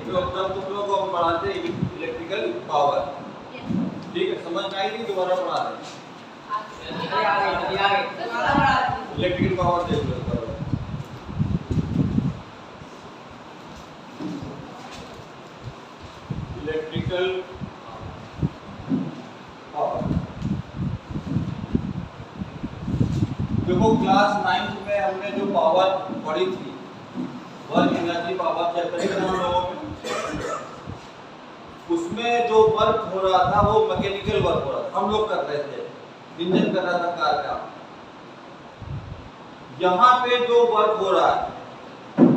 जो कुछ लोग हम पढ़ाते हैं इलेक्ट्रिकल पावर, ठीक है, समझ में आई नहीं, दोबारा पढ़ा रहे हैं। इलेक्ट्रिकल पावर देख लो करो। इलेक्ट्रिकल पावर देखो क्लास 9th में हमने जो पावर पढ़ी थी, वर्क एनर्जी पावर चैप्टर के हम लोगों में, उसमें जो वर्क हो रहा था वो मैकेनिकल वर्क हो रहा था, हम लोग कर रहे थे, इंजन कर रहा था कार का। यहाँ पे जो वर्क हो रहा है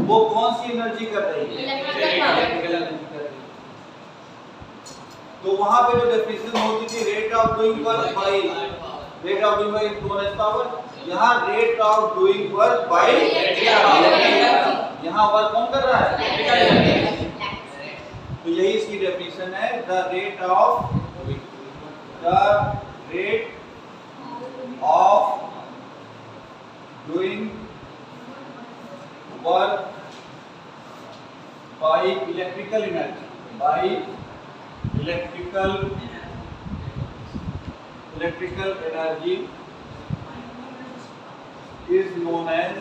वो कौन सी एनर्जी कर रही है? इलेक्ट्रिकल एनर्जी कर रही है। तो वहां पे जो डेफिनेशन होती थी rate of doing work by rate of doing by equivalence power, यहाँ rate of doing work by electrical, यहाँ वर्क कौन कर रहा है? इलेक्ट्रिकल। तो यही इसकी डेफिनेशन है, the rate of doing work by electrical energy, by electrical energy is known as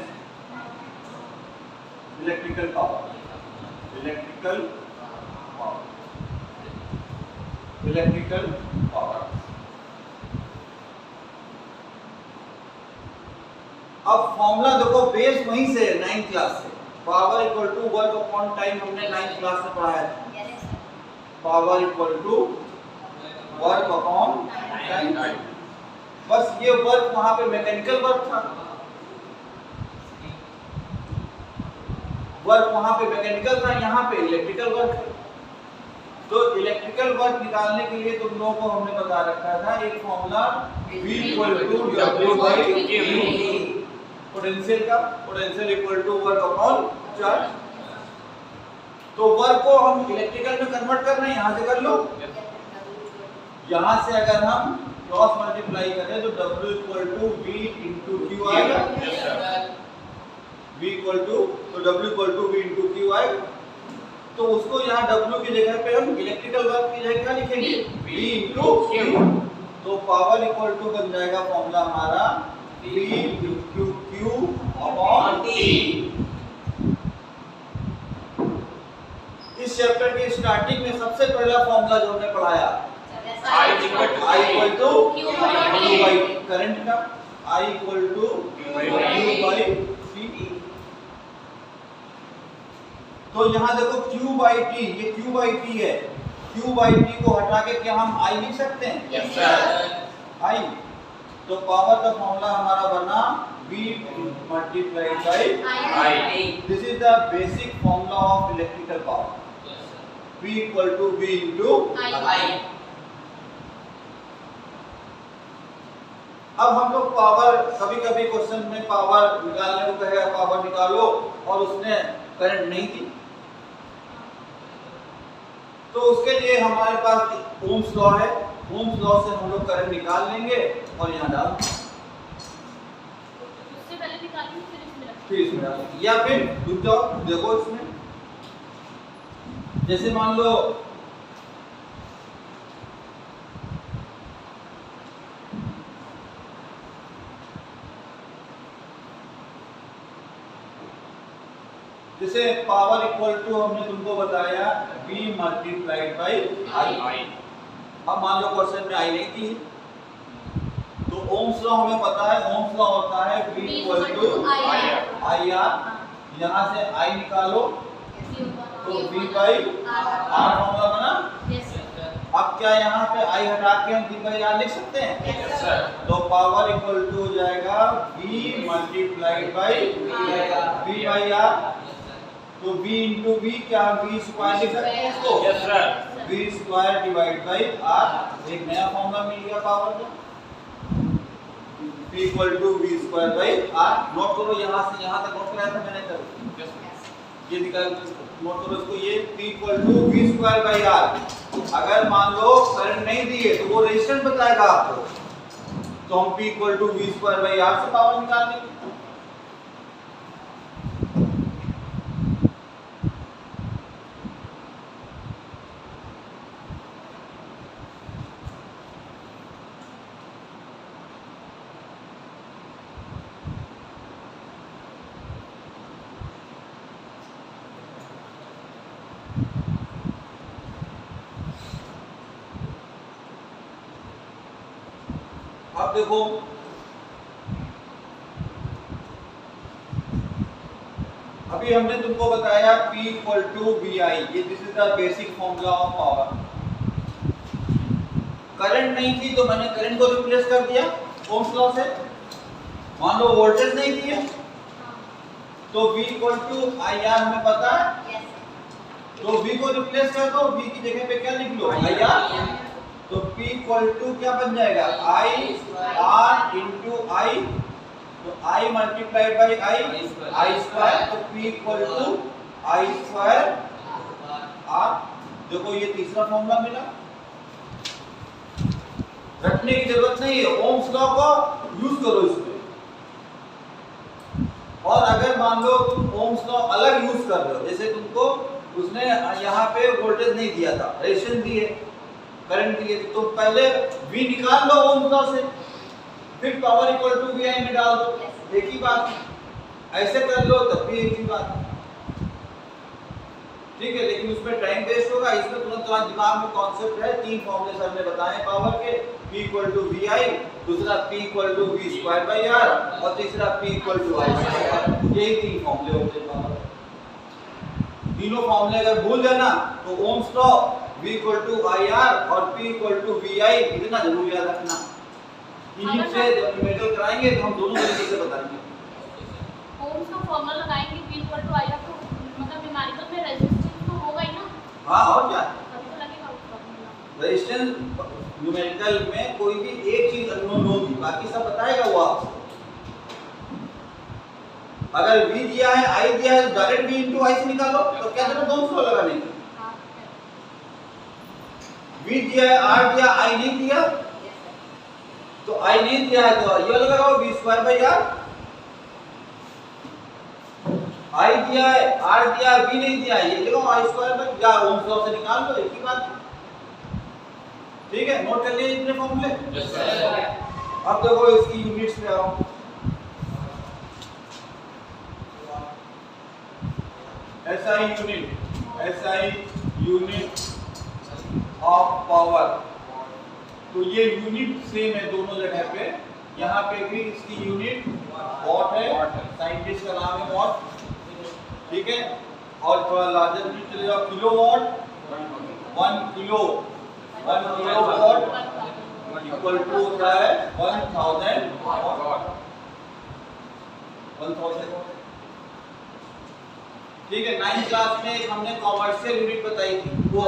electrical power. Electrical power. अब फॉर्मूला देखो बेस वहीं से 9th क्लास से, power equal to work upon time हमने 9th क्लास से पढ़ाया था। Power equal to work upon time. बस ये वर्क वहां पे मैकेनिकल वर्क था, वर्क वहां पे मैकेनिकल था, यहाँ पे इलेक्ट्रिकल वर्क है। तो इलेक्ट्रिकल वर्क निकालने के लिए तुम लोगों को हमने बता रखा था एक formula V equal to W by Q, potential का, potential equal to work upon charge. तो वर्क को हम इलेक्ट्रिकल में कन्वर्ट कर रहे हैं, यहाँ से कर लो। यहाँ से अगर हम क्रॉस मल्टीप्लाई करें तो W equal to V into Q आएगा, V इक्वल टू, तो W equal to V into Q आएगा। तो उसको यहाँ W की जगह पे हम इलेक्ट्रिकल वर्क की जगह क्या लिखेंगे? V into Q। तो पावर इक्वल टू बन जाएगा फॉर्मूला हमारा V into Q upon T। इस चैप्टर की स्टार्टिंग में सबसे पहला फॉर्मूला जो हमने पढ़ाया I equal to Q by current का, I equal to Q by T। तो यहाँ देखो Q बाई T, ये Q बाई T है, Q बाई T को हटा के क्या हम I लिख सकते हैं? Yes sir, I। तो पावर का फॉर्मूला हमारा बना V multiplied by I। This is the basic formula of electrical power, V equal to V into I। अब हम लोग पावर, कभी-कभी क्वेश्चन में पावर निकालने को कहेगा पावर निकालो और उसने करंट नहीं थी, तो उसके लिए हमारे पास ओम्स लॉ है, ओम्स लॉ से हम लोग करंट निकाल लेंगे और यहाँ डाल उससे पहले निकालेंगे फिर इसमें डालेंगे, या फिर रुक जाओ देखो इसमें, जैसे मान लो जैसे पावर इक्वल टू हमने तुमको बताया V मल्टीप्लाइड बाई I। अब मान लो क्वेश्चन में I नहीं थी, तो ओम्स लॉ हमें पता है, ओम्स लॉ होता है V इक्वल टू IR। यहाँ से I निकालो तो V बाई R फॉर्मूला बना। अब क्या यहाँ पे I हटा के हम V बाई R लिख सकते हैं? Yes sir. तो पावर इक्वल टू हो जाएगा V multiplied by V by R। तो V इंटू V क्या हम V स्क्वायर लिख सकते हैं इसको? Yes sir. V square divide by R, एक नया फॉर्मूला मिल गया पावर का, V equal to V square by R। Note करो, यहाँ से यहाँ तक नोट कराया था मैंने, करो ये निकाल नोट करो इसको, ये P equal to V square by R। अगर मान लो करंट नहीं दिए तो वो रेजिस्टेंस बताएगा आपको, तो हम P equal to V square by R से पावर निकाल लेंगे। अब देखो अभी हमने तुमको बताया P इक्वल टू VI, ये this is the basic formula of power. Current नहीं थी तो मैंने करंट को रिप्लेस कर दिया ओम्स लॉ से। मान लो वोल्टेज नहीं थी तो V इक्वल टू IR हमें पता है, तो V को रिप्लेस कर दो, V की जगह पे क्या लिख लो IR, तो P इक्वल टू क्या बन जाएगा IR इंटू I, तो I multiplied by I square, तो P equal to I square R। देखो ये तीसरा फॉर्मूला मिला, रटने की जरूरत नहीं है, ओम्स लॉ को यूज करो इसमें। और अगर मान लो तुम ओम्स लॉ अलग यूज कर रहे हो, जैसे तुमको उसने यहाँ पे वोल्टेज नहीं दिया था, रेजिस्टेंस दिए, करंट दिए, तो तुम पहले V निकाल लो ओम्स लॉ से, फिर पावर इक्वल टू VI में डाल दो, एक ही बात। ऐसे कर लो तब भी एक ही बात, ठीक है। लेकिन उसमें टाइम वेस्ट होगा, इसमें तुरंत तुम्हारे दिमाग में कॉन्सेप्ट है। तीन फॉर्मूले सर ने बताए पावर के, P इक्वल टू VI, दूसरा P equal to V square by R, और तीसरा P equal to I square. यही तीन फॉर्मूले होते हैं पावर। तीनों फॉर्मूले अगर भूल जाना तो Ohm's law, V equal to IR और P इक्वल टू VI इतना जरूर याद रखना। इन्हीं से जब न्यूमेरिकल कराएंगे तो हम दोनों तरीके से बताएंगे। ओम्स का फॉर्मूला लगाएंगे P इक्वल टू IR, तो मतलब न्यूमेरिकल में रेजिस्टेंस तो होगा ही ना। हाँ, और क्या तभी तो लगेगा उस फॉर्मूला। रेजिस्टेंस न्यूमेरिकल में कोई भी एक चीज अननोन होगी, बाकी सब बताएगा वो आपको। अगर V दिया है I दिया है तो डायरेक्ट V इनटू I से निकालो, तो क्या जरूरत ओम्स लॉ लगाने की। V दिया है, R दिया, I नहीं दिया, तो I नहीं दिया है तो ये लगाओ V square by R। I दिया है, R दिया, V नहीं दिया, ये लगाओ I स्क्वायर बाई, या ओम्स लॉ से निकाल लो, एक ही बात। ठीक है, नोट कर लिए इतने फॉर्मूले। Yes sir. अब देखो इसकी यूनिट्स पे आओ। SI यूनिट ऑफ पावर, तो ये यूनिट सेम है दोनों जगह पे। यहाँ पे भी इसकी यूनिट वॉट है, साइंटिस्ट का नाम है वॉट, ठीक है। और थोड़ा लार्जर यूनिट चले जाओ, kilowatt, 1 kilo watt equal to होता है 1000 वॉट, 1000। ठीक है, 9th क्लास में एक हमने कॉमर्शियल यूनिट बताई थी, वो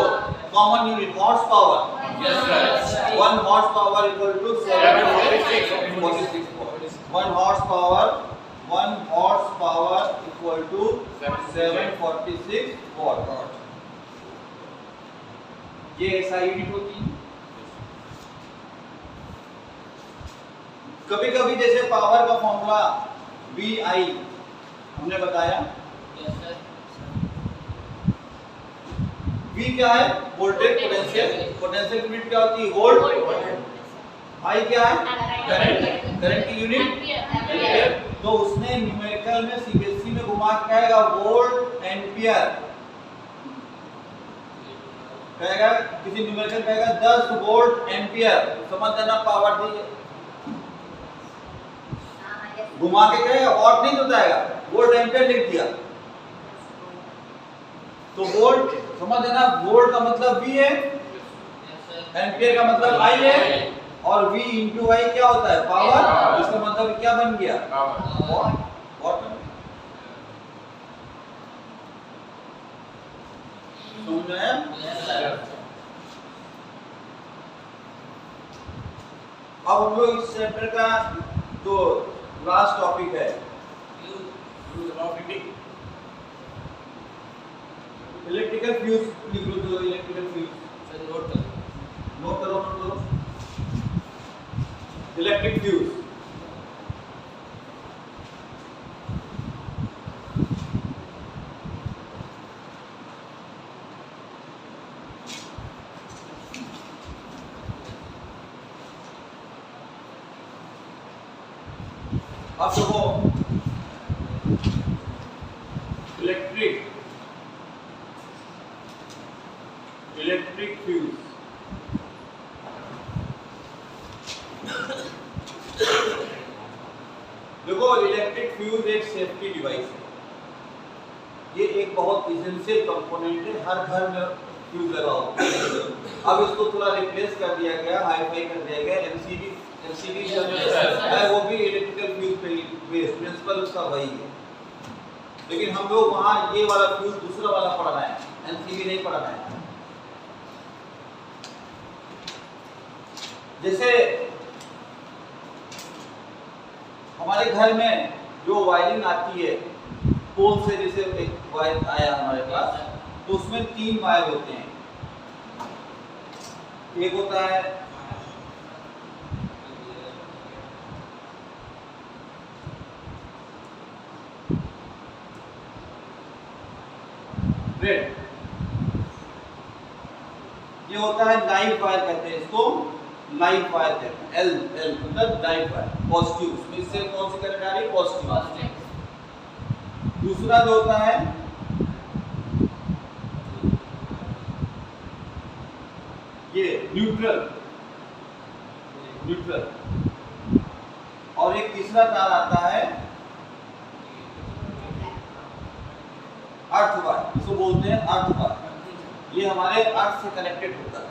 common unit horse power. Yes sir. 1 horse power equal to 746 1 horse power equal to 746 watt. ये ऐसा यूनिट होती है। कभी कभी जैसे पावर का फॉर्मूला VI हमने बताया, V क्या है, वोल्टेज पोटेंशियल, पोटेंशियल यूनिट क्या होती है वोल्ट, I क्या है करंट, करंट की यूनिट एम्पियर। तो उसने न्यूमेरिकल में CBSE में घुमा के कहेगा वोल्ट एम्पियर, कहेगा किसी न्यूमेरिकल कहेगा 10 वोल्ट एम्पियर, समझ जाना पावर दी है। घुमा के कहेगा वॉट नहीं बताएगा, वोल्ट एम्पियर लिख दिया, तो वोल्ट समझ जाना, वोल्ट का मतलब V है, एम्पियर का मतलब I है, और V इंटू I क्या होता है पावर, इसका मतलब क्या बन गया वॉट, वॉट बन गया। समझ में आया? अब हम लोग इस चैप्टर का जो लास्ट टॉपिक है इलेक्ट्रिकल फ्यूज लिख लो, जो इलेक्ट्रिकल फ्यूज नोट करो इलेक्ट्रिक फ्यूज। अब देखो इलेक्ट्रिक फ्यूज फ्यूज एक सेफ्टी डिवाइस है, ये एक बहुत इसेंशियल कंपोनेंट है, हर घर में फ्यूज लगा होता है। अब इसको थोड़ा रिप्लेस कर दिया गया, हाईफाई कर दिया गया, एलसीडी जो है वो भी इलेक्ट्रिकल फ्यूज पे बेस्ड, प्रिंसिपल उसका वही है, लेकिन हम लोग वहाँ ये वाला फ्यूज दूसरा वाला पढ़ रहे हैं, एलसीडी नहीं पढ़ रहे हैं। जैसे हमारे घर में जो वायरिंग आती है पोल से, जैसे एक वायर आया हमारे पास, तो उसमें 3 वायर होते हैं। एक होता है रेड, ये होता है लाइव वायर कहते हैं इसको, लाइव वायर कहते हैं, एल मतलब लाइव वायर, पॉजिटिव, उसमें इससे कौन सी करंट आ रही है, पॉजिटिव। दूसरा जो होता है ये न्यूट्रल, और एक तीसरा तार आता है अर्थ वायर, इसको बोलते हैं अर्थ वायर, ये हमारे अर्थ से कनेक्टेड होता है।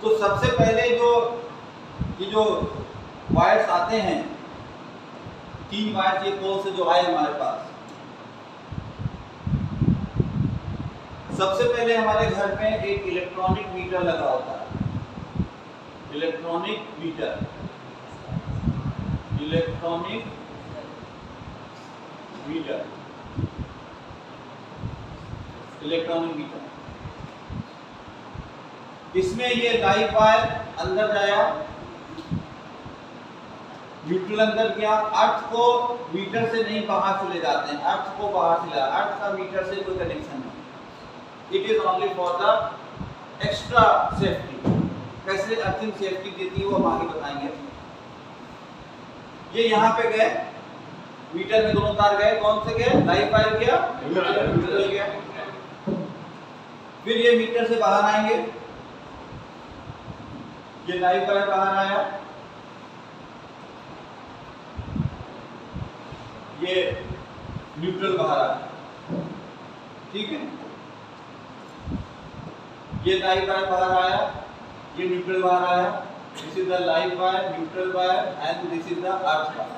तो सबसे पहले ये जो वायर्स आते हैं, 3 वायर ये पोल से जो आए हमारे पास, सबसे पहले हमारे घर में एक इलेक्ट्रॉनिक मीटर लगा होता है, इलेक्ट्रॉनिक मीटर, इसमें ये लाइव वायर अंदर जाया, न्यूट्रल अंदर गया, अर्थ को मीटर से नहीं बाहर चले जाते हैं, अर्थ को बाहर से लाया, अर्थ का मीटर से कोई कनेक्शन नहीं, it is only for the extra safety. कैसे अर्थिंग सेफ्टी देती है वो हम आगे बताएंगे। ये यहाँ पे गए, मीटर में दोनों तार गए, कौन से गए, लाइव वायर गया, न्यूट्रल गया। फिर ये मीटर से बाहर आएंगे, ये लाइव वायर बाहर आया, ये न्यूट्रल बाहर आया, ठीक है, ये लाइव वायर बाहर आया, ये न्यूट्रल बाहर आया, this is the live wire, neutral wire and this is the earth wire.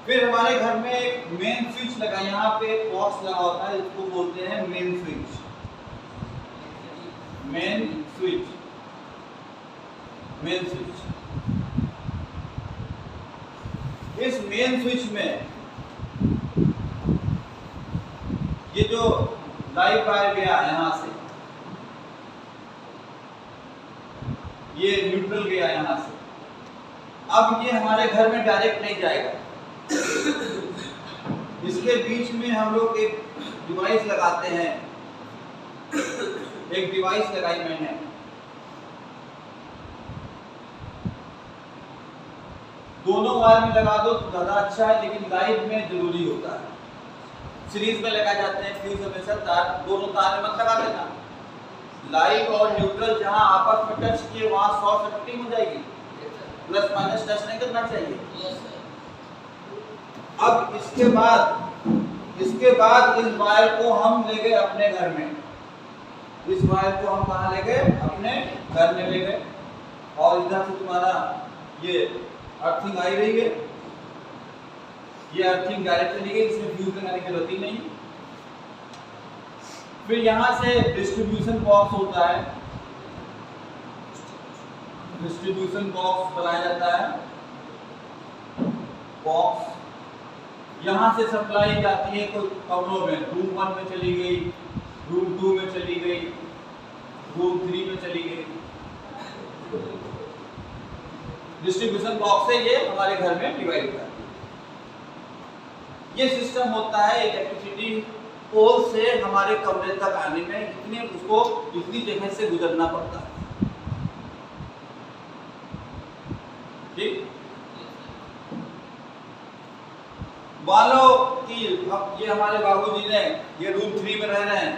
फिर हमारे घर में एक मेन स्विच लगा, यहाँ पे एक बॉक्स लगा होता है, इसको बोलते हैं मेन स्विच, मेन स्विच। इस मेन स्विच में ये जो लाइव वायर गया यहाँ से, ये न्यूट्रल गया यहाँ से, अब ये हमारे घर में डायरेक्ट नहीं जाएगा, इसके बीच में हम लोग एक डिवाइस लगाते हैं, एक डिवाइस लगाई मैंने, दोनों वायर में लगा दो तो ज्यादा अच्छा है, लेकिन लाइव में जरूरी होता है। सीरीज में लगाए जाते हैं फ्यूज, हमेशा तार दोनों तार में मत लगा देना, लाइव और न्यूट्रल जहां आपस में टच किए वहां शॉर्ट सर्किटिंग हो जाएगी, प्लस माइनस टच नहीं करना चाहिए। अब इसके बाद इस वायर को हम ले गए अपने घर में, इस वायर को हम कहाँ ले गए, अपने घर में ले गए, और इधर से तुम्हारा ये अर्थिंग आई रही है, ये अर्थिंग डायरेक्ट चली गई, इसमें फ्यूज लगाने की जरूरत ही नहीं। फिर यहाँ से डिस्ट्रीब्यूशन बॉक्स होता है, डिस्ट्रीब्यूशन बॉक्स बनाया जाता है, बॉक्स यहाँ से सप्लाई जाती है कुछ कमरों में, रूम 1 में चली गई, रूम 2 में चली गई, रूम 3 में चली गई। डिस्ट्रीब्यूशन बॉक्स है, ये हमारे घर में डिवाइड होता है। ये सिस्टम होता है इलेक्ट्रिसिटी पोल से हमारे कमरे तक आने में, इतनी जगह से गुजरना पड़ता है, ठीक। मान लो कि ये हमारे बाबूजी ने, ये रूम 3 में रह रहे हैं,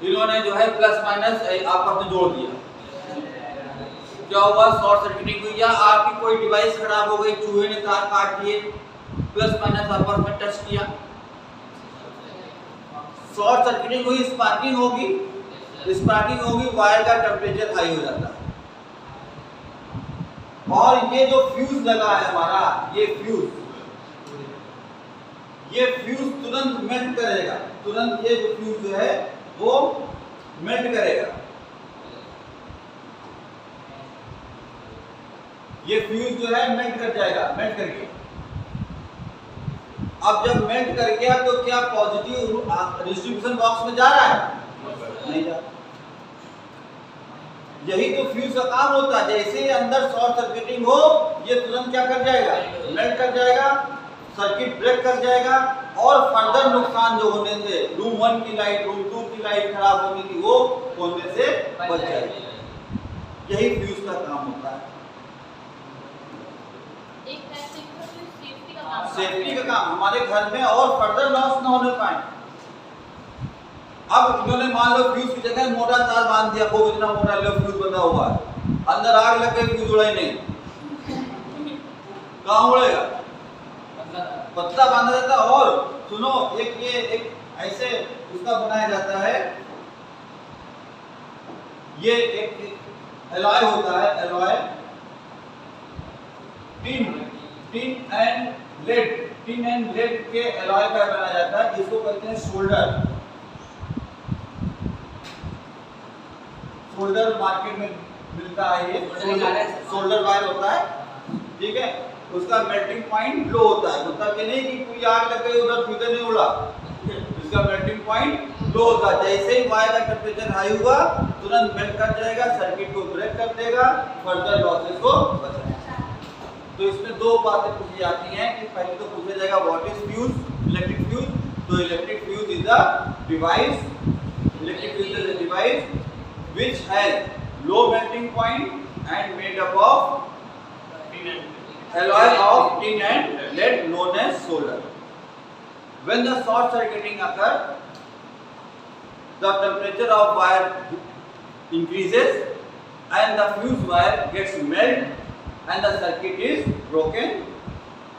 इन्होंने जो है प्लस माइनस आपस में जोड़ दिया, क्या हुआ, शॉर्ट सर्किटिंग हुई, या आपकी कोई डिवाइस खराब हो गई, चूहे ने तार काट लिए, प्लस माइनस आपस में टच किया, शॉर्ट सर्किटिंग हुई, स्पार्किंग होगी, वायर का टेम्परेचर हाई हो जाता है। और ये जो फ्यूज लगा है हमारा, ये फ्यूज तुरंत मेल्ट करेगा, तुरंत ये जो फ्यूज जो है वो मेल्ट करेगा। ये फ्यूज जो है मेल्ट कर जाएगा, मेल्ट कर गया। अब जब मेल्ट कर गया तो क्या पॉजिटिव डिस्ट्रीब्यूशन बॉक्स में जा रहा है? नहीं जा रहा। यही तो फ्यूज का काम होता है, जैसे अंदर शॉर्ट सर्किटिंग हो ये तुरंत क्या कर जाएगा, मेल्ट कर जाएगा, सर्किट ब्रेक कर जाएगा, और फर्दर नुकसान जो होने थे, रूम 1 की लाइट, रूम 2 की लाइट खराब होने की, वो होने से बच जाएगी। यही फ्यूज का काम होता है। सेफ्टी का काम हमारे घर में, और फर्दर लॉस ना होने पाए। अब इन्होंने मान लो फ्यूज की जगह मोटा तार बांध दिया, वो इतना मोटा लो फ्यूज बंधा हुआ है, अंदर आग लग गई, फ्यूज उड़ा ही नहीं, कहाँ उड़ेगा? पतला बांधा जाता। और सुनो, एक ऐसे उसका बनाया जाता है, ये एक एलॉय होता है, एलॉय टिन एंड लेड के एलॉय का बनाया जाता है, जिसको कहते हैं सोल्डर मार्केट में मिलता है। ये सोल्डर वायर होता है, ठीक है। उसका मेल्टिंग पॉइंट लो होता है, मतलब कि नहीं कि कोई आग लग गई उधर फ्यूज नहीं उड़ा, इसका मेल्टिंग पॉइंट लो होता है। जैसे ही वायर का टेम्परेचर हाई हुआ तुरंत मेल्ट कर जाएगा, सर्किट को ब्रेक कर देगा, फर्दर लॉसेस को बचाएगा। तो इसमें दो बातें पूछी जाती हैं कि पहले तो पूछा जाएगा what is fuse, electric fuse. तो electric fuse is a device, which has low melting point and made up of alloy of tin and lead known as solder. When the short circuiting occurs, the temperature of wire increases and the fuse wire gets melted and the circuit is broken,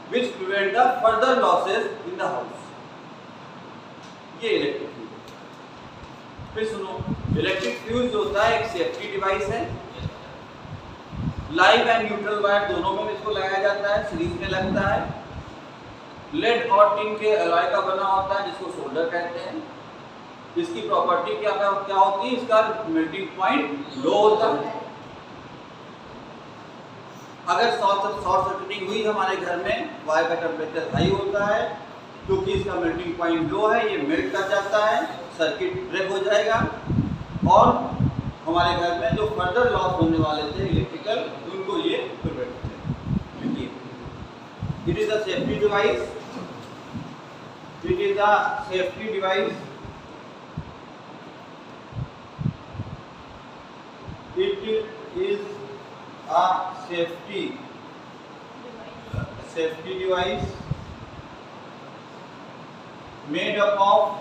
which prevent the further losses in the house. ये electric fuse. फिर सुनो, electric fuse जो होता है एक safety device है। Live and neutral wire दोनों में इसको लगाया जाता है, सीरीज में लगता है। लेड और टिन के एलॉय का बना होता है, जिसको सोल्डर कहते हैं। इसकी प्रॉपर्टी क्या होती है, इसका मेल्टिंग पॉइंट लो होता है। अगर शॉर्ट सर्किटिंग हुई हमारे घर में, वायर का टेम्परेचर हाई होता है, क्योंकि इसका मेल्टिंग पॉइंट लो है, ये मेल्ट कर जाता है, सर्किट ब्रेक हो जाएगा, और हमारे घर में जो फर्दर लॉस होने वाले थे इलेक्ट्रिकल, उनको ये प्रिवेंट करेगा। It is a safety device, it is a safety device, it is a safety device made up of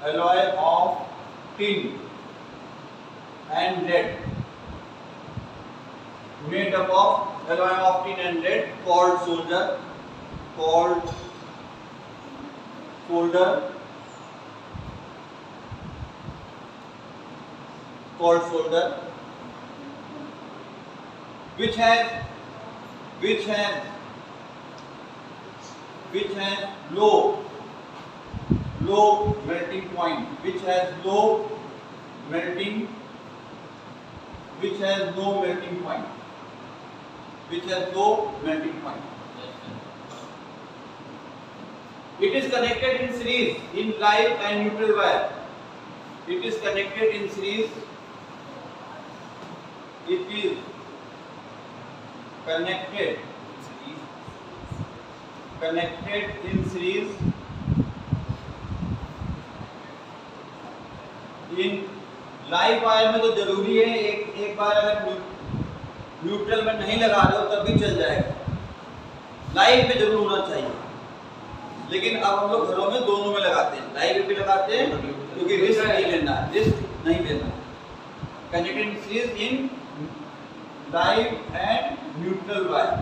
alloy of tin and lead, made up of alloy of tin and lead, called solder, which has low melting point, which has low melting point. It is connected in series in live and neutral wire. It is connected in series. It is connected in series in live wire में तो जरूरी है, एक बार अगर neutral में नहीं लगा रहे हो तब भी चल जाएगा, लाइव पे जरूर होना चाहिए। लेकिन अब हम लोग घरों में दोनों में लगाते हैं, लाइव भी लगाते हैं क्योंकि रिस्क नहीं लेना है, रिस्क नहीं लेना है। Kinetic increase in live and neutral wire,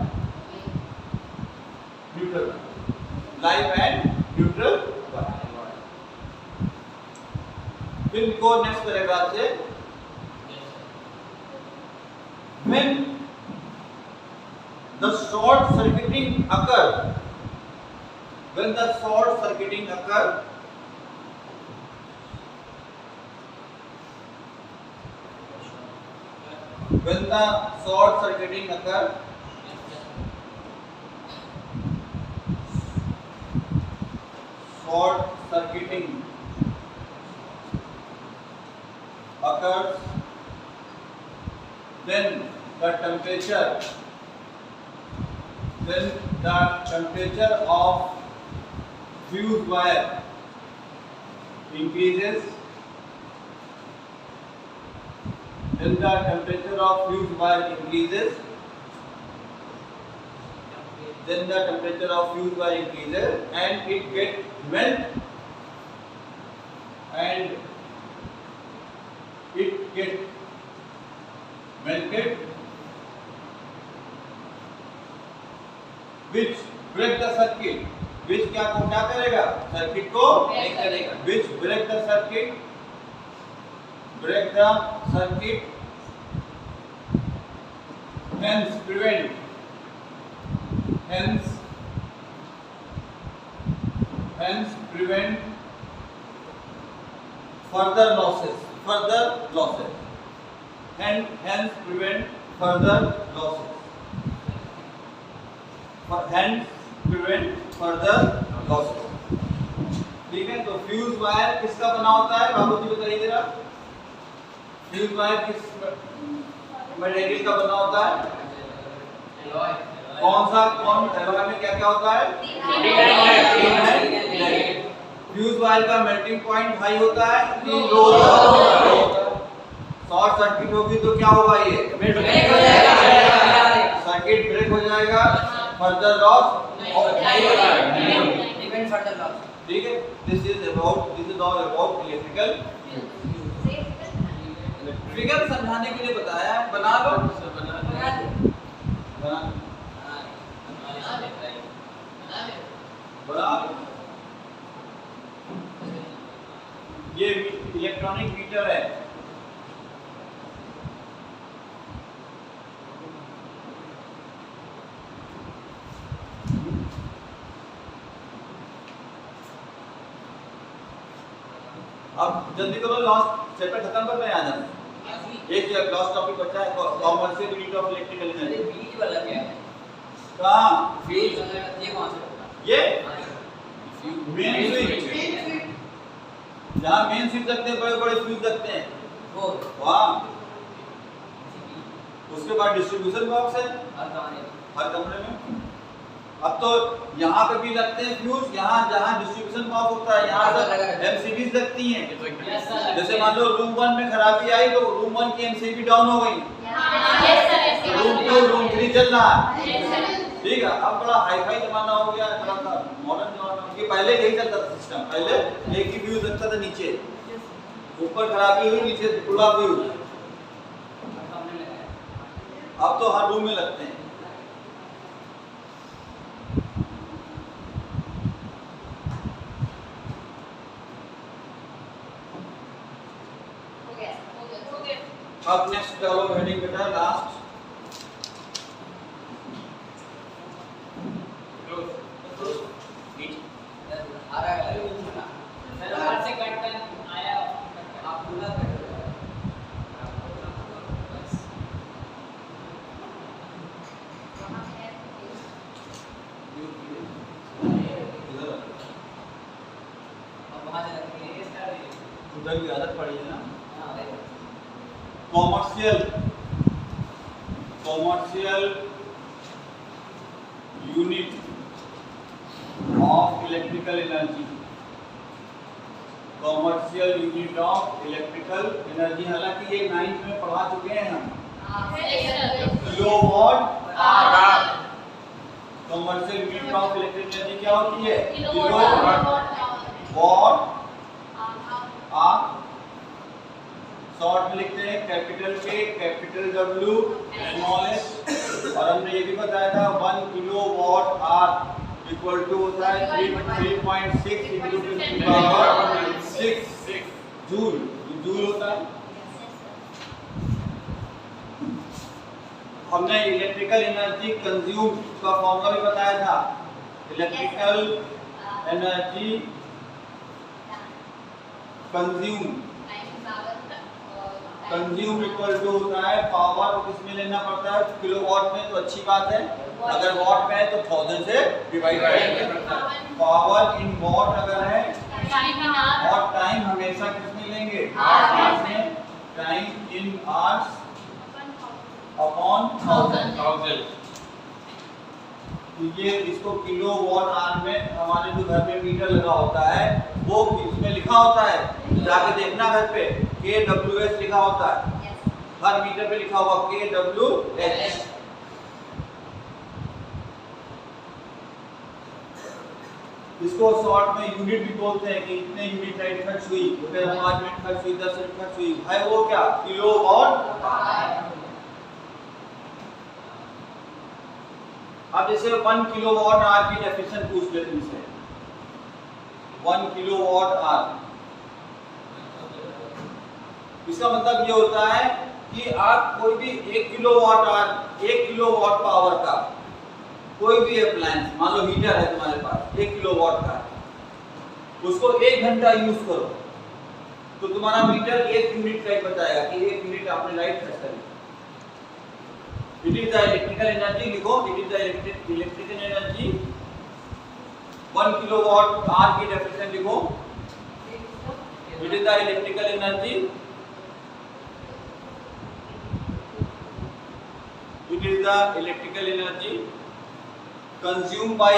neutral live and neutral wire. फिर इनको नेक्स्ट पैराग्राफ से when the short circuiting occur, when the short circuiting occur, when the short circuiting occur, short circuiting occurs, then the temperature of fuse wire increases, then the temperature of fuse wire increases, then the temperature of fuse wire increases and it gets melt, and it gets melted, which break the circuit, which क्या करेगा, circuit को break करेगा, which break the circuit, hence prevent further losses, hence prevent further losses, ठीक है। तो fuse wire किसका बना होता है, बाबू जी बताइए जरा, फ्यूज वायर किस मटेरियल का बना होता है, कौन एलॉय में क्या क्या होता है, फ्यूज वायर का मेल्टिंग पॉइंट हाई होता है कि लो होता है, शॉर्ट सर्किट होगी तो क्या होगा, ये सर्किट ब्रेक हो जाएगा, फर्दर लॉस ठीक है। This is all about electrical. Figure समझाने के लिए बताया, बना लो, बना लो। ये इलेक्ट्रॉनिक मीटर है, अब जल्दी करो, लास्ट चैप्टर खत्म करते हैं, आ जाना। एक लास्ट टॉपिक बचा है, commercial unit of electrical energy. बीज वाला क्या है, कहां बीज, ये कौन सा, ये मेन स्विच, जहां मेन स्विच लगते हैं, बड़े बड़े फ्यूज लगते हैं वो वहां, उसके बाद डिस्ट्रीब्यूशन बॉक्स है हर कमरे में। अब तो यहाँ पे भी लगते हैं फ्यूज, यहाँ जहाँ डिस्ट्रीब्यूशन बॉक्स होता है यहाँ पर एमसीबीज लगती हैं। जैसे मान लो रूम 1 में खराबी आई तो रूम 1 की एमसीबी डाउन हो गई, रूम 2 रूम 3 चल रहा है, ठीक है। अब बड़ा हाईफाई जमाना हो गया, थोड़ा सा मॉडर्न जमाना, कि पहले यही चलता था सिस्टम, पहले एक ही फ्यूज लगता था नीचे, ऊपर खराबी हुई नीचे पूरा फ्यूज, अब तो हर रूम में लगते हैं। अब नेक्स्ट डालो हेडिंग बेटा, लास्ट उधर की आदत पड़ी है ना। Commercial unit of electrical energy, commercial unit of electrical energy, हालांकि ये 9th में पढ़ा चुके हैं हम। Kilowatt hour, commercial unit of electrical energy क्या होती है, किलोवाट आर, शॉर्ट में लिखते हैं कैपिटल के, कैपिटल डब्ल्यू, स्मॉल एस। और हमने ये भी बताया था 1 किलोवाट आवर इक्वल टू होता है 3.6 into 10⁻6 जूल। जूल होता है। हमने इलेक्ट्रिकल एनर्जी कंज्यूम का फॉर्मूला भी बताया था। Electrical energy consume equal to होता है पावर, किसमें लेना पड़ता है किलोवाट में, तो अच्छी बात है। अगर वॉट में है तो 1000 से डिवाइड करेंगे। पावर इन वॉट अगर है और टाइम हमेशा किसमें लेंगे आवर्स में, टाइम इन आवर्स अपॉन 1000। ये इसको किलोवाट आवर में, हमारे जो घर में मीटर लगा होता है वो इसमें लिखा होता है, जाके देखना घर पे kWh लिखा होता है, हर मीटर पे लिखा हुआ kWh। इसको शॉर्ट में यूनिट भी बोलते हैं कि इतने यूनिट लाइट खर्च हुई, 5 मिनट खर्च हुई, 10 मिनट खर्च हुई, है वो क्या किलोवाट। अब जैसे 1 किलोवाट आवर की डेफिनेशन पूछ ले तुमसे, 1 किलोवाट आवर, इसका मतलब ये होता है कि आप कोई भी 1 किलोवाट आवर, 1 किलोवाट पावर का कोई भी अप्लायंस, मान लो हीटर है तुम्हारे पास 1 किलोवाट का, उसको 1 घंटा यूज करो तो तुम्हारा मीटर 1 यूनिट लाइट बताएगा कि 1 यूनिट आपने लाइट खर्च करी। It is the electrical energy, लिखो it is the electrical energy 1 kilowatt hour की डेफिनेशन लिखो। It is the electrical energy, it is the electrical energy consumed by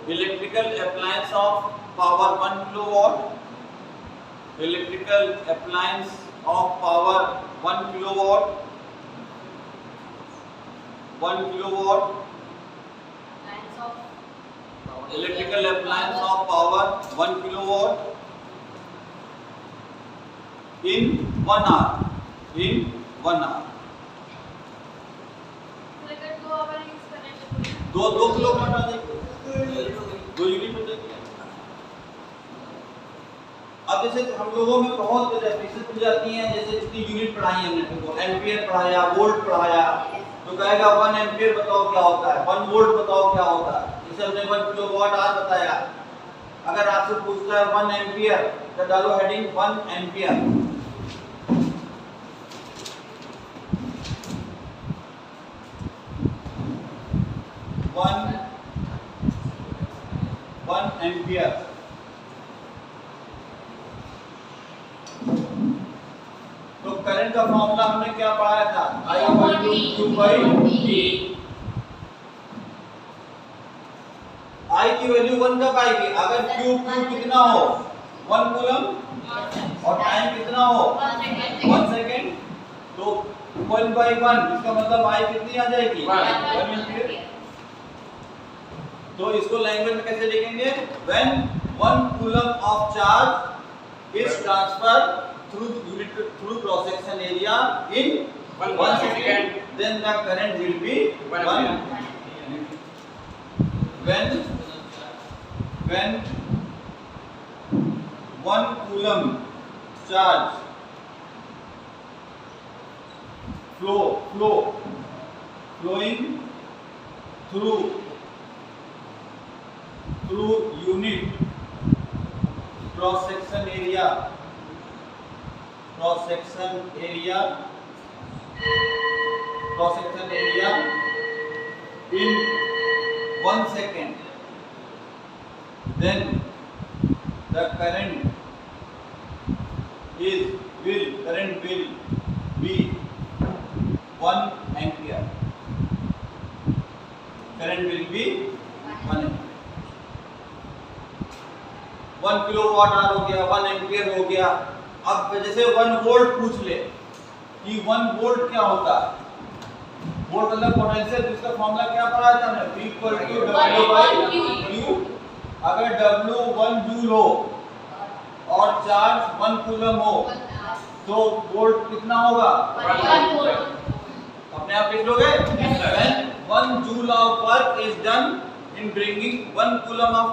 electrical appliance of power 1 kilowatt, electrical appliance of power 1 kilowatt, 1 kilowatt, electrical appliance of power 1 kilowatt in 1 hour, in 1 hour। दो kilowatt आ जाएगी, 2 unit हो जाएगी। अब जैसे हम लोगों में बहुत डेफिनेशन पूछ जाती हैं, जैसे जितनी यूनिट पढ़ाई हमने तुमको, एम्पियर पढ़ाया, वोल्ट पढ़ाया, तो कहेगा 1 एम्पियर बताओ क्या होता है, 1 वोल्ट बताओ क्या होता है। जैसे हमने 1 किलोवाट आवर बताया, अगर आपसे पूछता है 1 एम्पियर तो डालो हेडिंग 1 एम्पियर। 1 एम्पियर। तो करंट का फॉर्मूला हमने क्या पढ़ाया था, I = Q/D। I की वैल्यू 1 कब आएगी, अगर Q कितना हो 1 कूलम और टाइम कितना हो 1 सेकेंड, तो 1/1, इसका मतलब I कितनी आ जाएगी 1 एम्पियर। तो इसको लैंग्वेज में कैसे लिखेंगे, when 1 coulomb of charge is transferred through cross section area in 1 second, then the current will be 1 ampere। When 1 coulomb charge flowing through unit cross section area in 1 second, then the current will be 1 ampere। current will be 1 ampere। 1 kilowatt hour हो गया, 1 ampere हो गया। अब जैसे 1 volt पूछ ले कि 1 volt क्या होता है, वोल्ट मतलब पोटेंशियल, जिसका फॉर्मूला क्या पढ़ा था हमने, V equal to W by Q। अगर W 1 जूल हो और चार्ज 1 कूलम हो तो वोल्ट कितना होगा? 1 वोल्ट। अपने आप लिख लोगे? When 1 joule of work is done in bringing 1 coulomb of